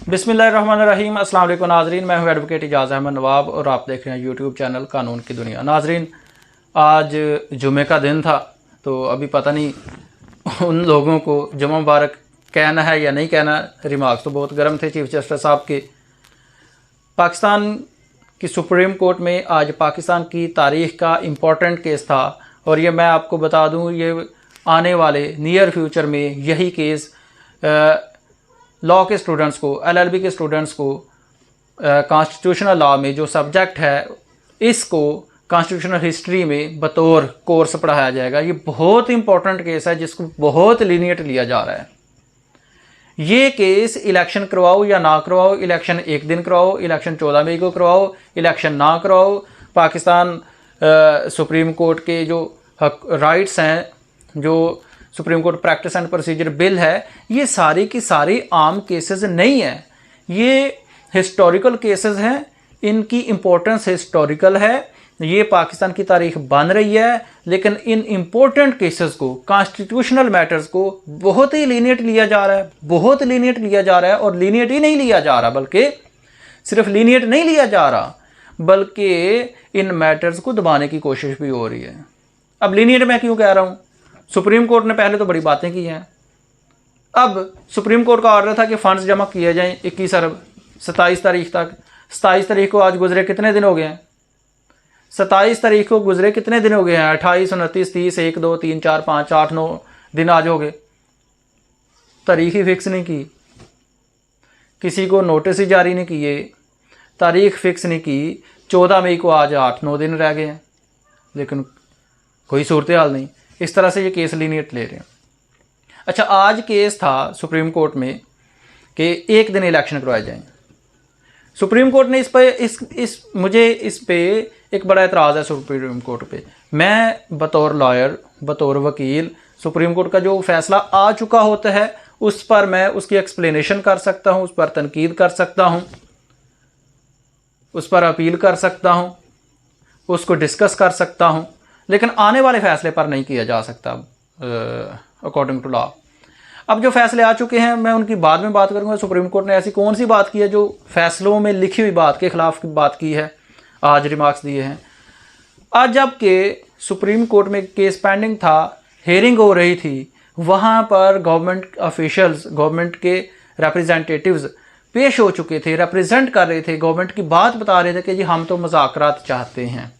बिस्मिल्लाहिर्रहमानिर्रहीम। अस्सलाम वालेकुम नाजरीन, मैं हूं एडवोकेट इजाज़ अहमद नवाब और आप देख रहे हैं यूट्यूब चैनल कानून की दुनिया। नाजरीन, आज जुमे का दिन था, तो अभी पता नहीं उन लोगों को जुमा मुबारक कहना है या नहीं कहना। रिमार्क्स तो बहुत गर्म थे चीफ जस्टिस साहब के। पाकिस्तान की सुप्रीम कोर्ट में आज पाकिस्तान की तारीख़ का इम्पोर्टेंट केस था और ये मैं आपको बता दूं, ये आने वाले नियर फ्यूचर में यही केस लॉ के स्टूडेंट्स को, एलएलबी के स्टूडेंट्स को कॉन्स्टिट्यूशनल लॉ में जो सब्जेक्ट है इसको कॉन्स्टिट्यूशनल हिस्ट्री में बतौर कोर्स पढ़ाया जाएगा। ये बहुत इंपॉर्टेंट केस है जिसको बहुत लीनियट लिया जा रहा है। ये केस इलेक्शन करवाओ या ना करवाओ, इलेक्शन एक दिन करवाओ, इलेक्शन 14 मई को करवाओ, इलेक्शन ना करवाओ, पाकिस्तान सुप्रीम कोर्ट के जो राइट्स हैं, जो supreme court practice and procedure bill है, ये सारी की सारी आम केसेस नहीं है, ये हिस्टोरिकल केसेस हैं। इनकी इम्पोर्टेंस हिस्टोरिकल है, ये पाकिस्तान की तारीख बन रही है, लेकिन इन इम्पोर्टेंट केसेस को, कॉन्स्टिट्यूशनल मैटर्स को बहुत ही लीनियट लिया जा रहा है, बहुत लीनियट लिया जा रहा है। और लीनियट ही नहीं लिया जा रहा, बल्कि सिर्फ लीनियट नहीं लिया जा रहा, बल्कि इन मैटर्स को दबाने की कोशिश भी हो रही है। अब लीनियट मैं क्यों कह रहा हूँ? सुप्रीम कोर्ट ने पहले तो बड़ी बातें की हैं। अब सुप्रीम कोर्ट का ऑर्डर था कि फंड्स जमा किए जाएं 21 अरब 27 तारीख तक। 27 तारीख को आज गुजरे कितने दिन हो गए हैं? 27 तारीख को गुजरे कितने दिन हो गए हैं? 28, 29, 30, 1, 2, 3, 4, 5, 8, 9 दिन आज हो गए। तारीख ही फिक्स नहीं की, किसी को नोटिस ही जारी नहीं किए, तारीख फिक्स नहीं की। 14 मई को आज 8-9 दिन रह गए हैं, लेकिन कोई सूरत हाल नहीं। इस तरह से ये केस लीनियट ले रहे हैं। अच्छा, आज केस था सुप्रीम कोर्ट में कि एक दिन इलेक्शन करवाए जाएं। सुप्रीम कोर्ट ने मुझे इस पे एक बड़ा एतराज़ है सुप्रीम कोर्ट पे। मैं बतौर लॉयर, बतौर वकील, सुप्रीम कोर्ट का जो फैसला आ चुका होता है उस पर मैं उसकी एक्सप्लेनेशन कर सकता हूँ, उस पर तनकीद कर सकता हूँ, उस पर अपील कर सकता हूँ, उसको डिस्कस कर सकता हूँ, लेकिन आने वाले फैसले पर नहीं किया जा सकता अकॉर्डिंग टू लॉ। अब जो फैसले आ चुके हैं मैं उनकी बाद में बात करूंगा। सुप्रीम कोर्ट ने ऐसी कौन सी बात की है जो फैसलों में लिखी हुई बात के खिलाफ बात की है, आज रिमार्क्स दिए हैं। आज जबकि सुप्रीम कोर्ट में केस पेंडिंग था, हेयरिंग हो रही थी, वहाँ पर गवर्नमेंट ऑफिशियल्स, गवर्नमेंट के रिप्रेजेंटेटिव्स पेश हो चुके थे, रिप्रेजेंट कर रहे थे, गवर्नमेंट की बात बता रहे थे कि जी हम तो मुज़ाकरात चाहते हैं,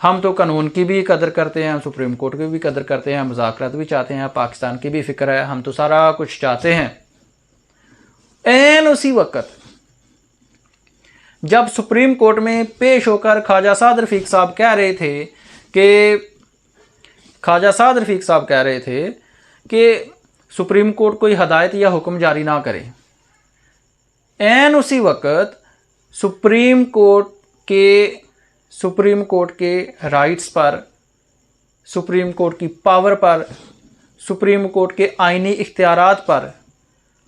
हम तो कानून की भी कदर करते हैं, हम सुप्रीम कोर्ट की भी कदर करते हैं, मुज़ाकरात भी चाहते हैं, पाकिस्तान की भी फ़िक्र है, हम तो सारा कुछ चाहते हैं। एन उसी वक्त जब सुप्रीम कोर्ट में पेश होकर ख्वाजा साद रफ़ीक साहब कह रहे थे कि सुप्रीम कोर्ट कोई हदायत या हुक्म जारी ना करे, एन उसी वक्त सुप्रीम कोर्ट के राइट्स पर, सुप्रीम कोर्ट की पावर पर, सुप्रीम कोर्ट के आईनी इख्तियारात पर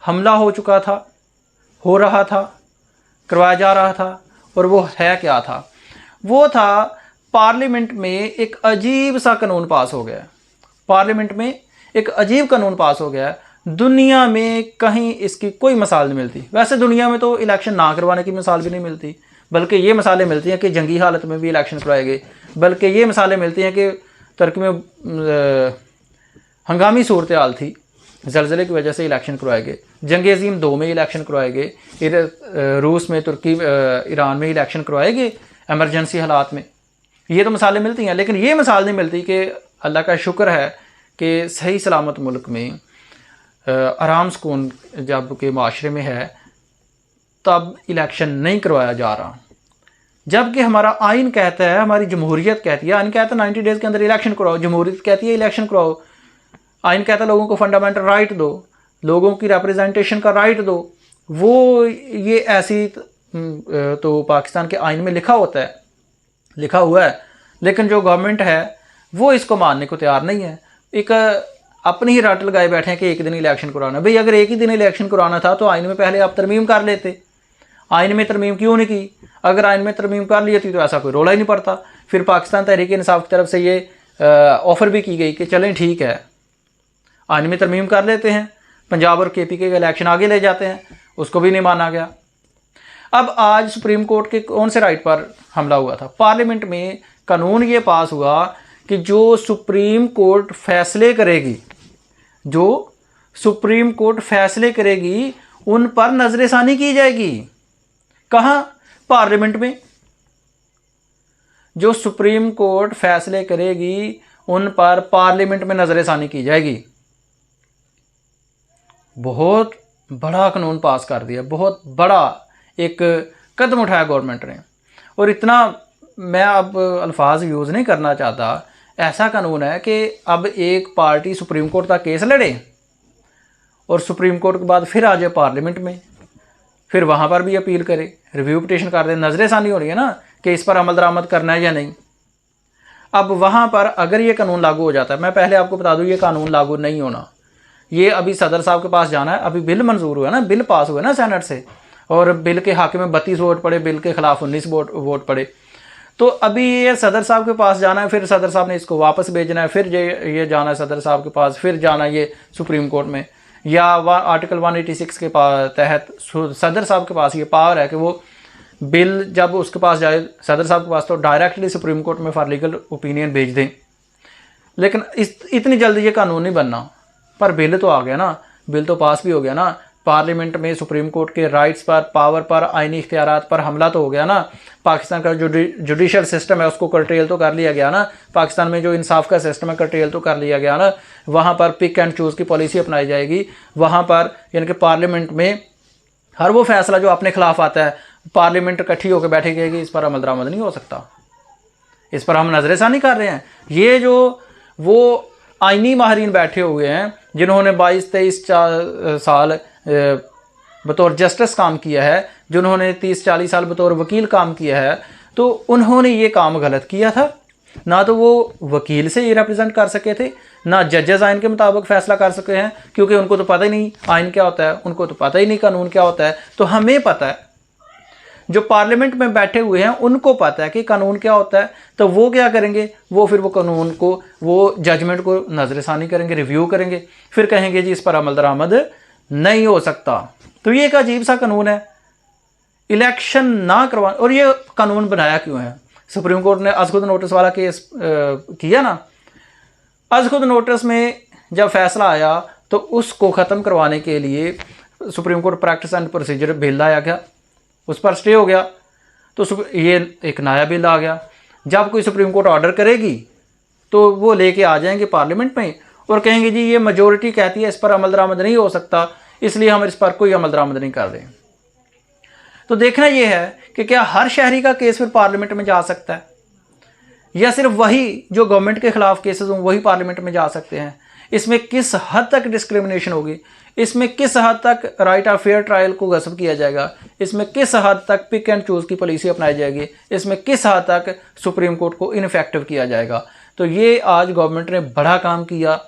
हमला हो चुका था, हो रहा था, करवाया जा रहा था। और वो है क्या था? वो था पार्लियामेंट में एक अजीब सा कानून पास हो गया। पार्लियामेंट में एक अजीब कानून पास हो गया। दुनिया में कहीं इसकी कोई मिसाल नहीं मिलती। वैसे दुनिया में तो इलेक्शन ना करवाने की मिसाल भी नहीं मिलती, बल्कि ये मिसालें मिलती हैं कि जंगी हालत में भी इलेक्शन करवाए गए, बल्कि ये मिसालें मिलती हैं कि तुर्की में हंगामी सूरत हाल थी, ज़लज़ले की वजह से इलेक्शन करवाए गए, जंग अज़ीम 2 में इलेक्शन करवाए गए, रूस में, तुर्की, ईरान में इलेक्शन करवाए गए एमरजेंसी हालात में। ये तो मिसालें मिलती हैं, लेकिन ये मिसाल नहीं मिलती कि अल्लाह का शुक्र है कि सही सलामत मुल्क में आराम सुकून जब के माशरे में है तब इलेक्शन नहीं करवाया जा रहा। जबकि हमारा आइन कहता है, हमारी जमहूरियत कहती है, आइन कहता है 90 डेज़ के अंदर इलेक्शन कराओ, जमहूरियत कहती है इलेक्शन कराओ, आइन कहता है लोगों को फंडामेंटल राइट दो, लोगों की रिप्रेजेंटेशन का राइट दो। वो ये ऐसी तो पाकिस्तान के आइन में लिखा हुआ है, लेकिन जो गवर्नमेंट है वो इसको मानने को तैयार नहीं है। एक अपनी ही रट लगाए बैठे हैं कि एक दिन इलेक्शन कराना। भाई अगर एक ही दिन इलेक्शन कराना था तो आइन में पहले आप तरमीम कर लेते। आइन में तरमीम क्यों नहीं की? अगर आइन में तरमीम कर ली थी तो ऐसा कोई रोला ही नहीं पड़ता। फिर पाकिस्तान तहरीक इंसाफ की तरफ से ये ऑफ़र भी की गई कि चलें ठीक है, आइन में तरमीम कर लेते हैं, पंजाब और KPK का इलेक्शन आगे ले जाते हैं, उसको भी नहीं माना गया। अब आज सुप्रीम कोर्ट के कौन से राइट पर हमला हुआ था? पार्लियामेंट में कानून ये पास हुआ कि जो सुप्रीम कोर्ट फैसले करेगी, जो सुप्रीम कोर्ट फैसले करेगी उन पर नजरसानी की जाएगी। कहाँ? पार्लियामेंट में। जो सुप्रीम कोर्ट फैसले करेगी उन पर पार्लियामेंट में नजरसानी की जाएगी। बहुत बड़ा कानून पास कर दिया, बहुत बड़ा एक कदम उठाया गवर्नमेंट ने। और इतना मैं अब अल्फाज यूज़ नहीं करना चाहता, ऐसा कानून है कि अब एक पार्टी सुप्रीम कोर्ट तक केस लड़े और सुप्रीम कोर्ट के बाद फिर आ जाए पार्लियामेंट में, फिर वहाँ पर भी अपील करे, रिव्यू पिटीशन कर दे। नजरसानी हो रही है ना कि इस पर अमल दरामद करना है या नहीं। अब वहाँ पर अगर ये कानून लागू हो जाता है, मैं पहले आपको बता दूँ ये कानून लागू नहीं होना, ये अभी सदर साहब के पास जाना है। अभी बिल मंजूर हुआ है ना, बिल पास हुआ है ना सेनेट से, और बिल के हक़ में 32 वोट पड़े, बिल के खिलाफ 19 वोट पड़े। तो अभी ये सदर साहब के पास जाना है, फिर सदर साहब ने इसको वापस भेजना है, फिर ये जाना है सदर साहब के पास, फिर जाना ये सुप्रीम कोर्ट में, या आर्टिकल 186 के तहत सदर साहब के पास ये पावर है कि वो बिल जब उसके पास जाए सदर साहब के पास तो डायरेक्टली सुप्रीम कोर्ट में फॉर लीगल ओपिनियन भेज दें। लेकिन इतनी जल्दी ये कानून नहीं बनना। पर बिल तो आ गया ना, बिल तो पास भी हो गया ना। पार्लियामेंट में सुप्रीम कोर्ट के राइट्स पर, पावर पर, आइनी इख्तियारात पर हमला तो हो गया ना। पाकिस्तान का जो जुडिशल सिस्टम है उसको कर्टेल तो कर लिया गया ना। पाकिस्तान में जो इंसाफ का सिस्टम है कर्टेल तो कर लिया गया ना। वहाँ पर पिक एंड चूज़ की पॉलिसी अपनाई जाएगी। वहाँ पर यानी कि पार्लियामेंट में हर वो फैसला जो अपने खिलाफ आता है पार्लियामेंट इकट्ठी होकर बैठी गई, इस पर अमल दरामद नहीं हो सकता। इस पर हम नजरसानी कर रहे हैं। ये जो वो आइनी माहरीन बैठे हुए हैं जिन्होंने 22-23 साल बतौर जस्टिस काम किया है, जिन्होंने 30-40 साल बतौर वकील काम किया है, तो उन्होंने ये काम गलत किया था। ना तो वो वकील से ये रिप्रेजेंट कर सके थे, ना जजेस आइन के मुताबिक फैसला कर सके हैं, क्योंकि उनको तो पता ही नहीं आइन क्या होता है, उनको तो पता ही नहीं कानून क्या होता है। तो हमें पता है, जो पार्लियामेंट में बैठे हुए हैं उनको पता है कि कानून क्या होता है। तो वो क्या करेंगे? वो फिर वो कानून को, वो जजमेंट को नजरसानी करेंगे, रिव्यू करेंगे, फिर कहेंगे जी इस पर अमल दरामद नहीं हो सकता। तो ये एक अजीब सा कानून है, इलेक्शन ना करवा। और ये कानून बनाया क्यों है? सुप्रीम कोर्ट ने अज़ खुद नोटिस वाला केस किया ना। अज़ खुद नोटिस में जब फैसला आया तो उसको ख़त्म करवाने के लिए supreme court practice and procedure bill लाया गया, उस पर स्टे हो गया। तो ये एक नया बिल आ गया। जब कोई सुप्रीम कोर्ट ऑर्डर करेगी तो वो लेके आ जाएंगे पार्लियामेंट में और कहेंगे जी ये मेजोरिटी कहती है इस पर अमल दरामद नहीं हो सकता, इसलिए हम इस पर कोई अमल दरामद नहीं कर रहे। तो देखना ये है कि क्या हर शहरी का केस फिर पार्लियामेंट में जा सकता है, या सिर्फ वही जो गवर्नमेंट के खिलाफ केसेस हों वही पार्लियामेंट में जा सकते हैं? इसमें किस हद तक डिस्क्रिमिनेशन होगी? इसमें किस हद तक राइट ऑफ फेयर ट्रायल को गस्प किया जाएगा? इसमें किस हद तक पिक एंड चूज़ की पॉलिसी अपनाई जाएगी? इसमें किस हद तक सुप्रीम कोर्ट को इनफेक्टिव किया जाएगा? तो ये आज गवर्नमेंट ने बड़ा काम किया,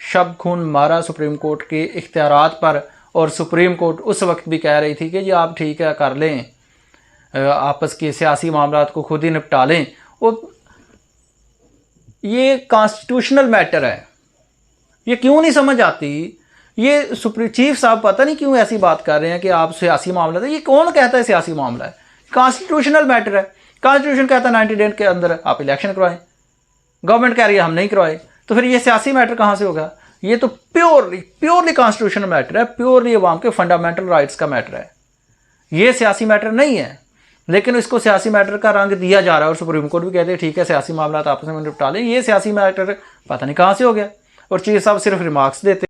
शब खून मारा सुप्रीम कोर्ट के इख्तियारात पर। और सुप्रीम कोर्ट उस वक्त भी कह रही थी कि जी आप ठीक है कर लें, आपस के सियासी मामलात को खुद ही निपटा लें। और ये कॉन्स्टिट्यूशनल मैटर है, ये क्यों नहीं समझ आती? ये सुप्रीम चीफ साहब पता नहीं क्यों ऐसी बात कर रहे हैं कि आप सियासी मामला है। ये कौन कहता है सियासी मामला है? कॉन्स्टिट्यूशनल मैटर है। कॉन्स्टिट्यूशन कहता है 90 डेज के अंदर आप इलेक्शन करवाएं। गवर्नमेंट कह रही है हम नहीं करवाए, तो फिर ये सियासी मैटर कहाँ से होगा? ये तो प्योरली कॉन्स्टिट्यूशनल मैटर है, प्योरली अवाम के फंडामेंटल राइट्स का मैटर है। ये सियासी मैटर नहीं है, लेकिन इसको सियासी मैटर का रंग दिया जा रहा है। और सुप्रीम कोर्ट भी कहते हैं ठीक है सियासी मामला आपस में निपटा लें। ये सियासी मैटर पता नहीं कहाँ से हो गया। और चीफ साहब सिर्फ रिमार्क्स देते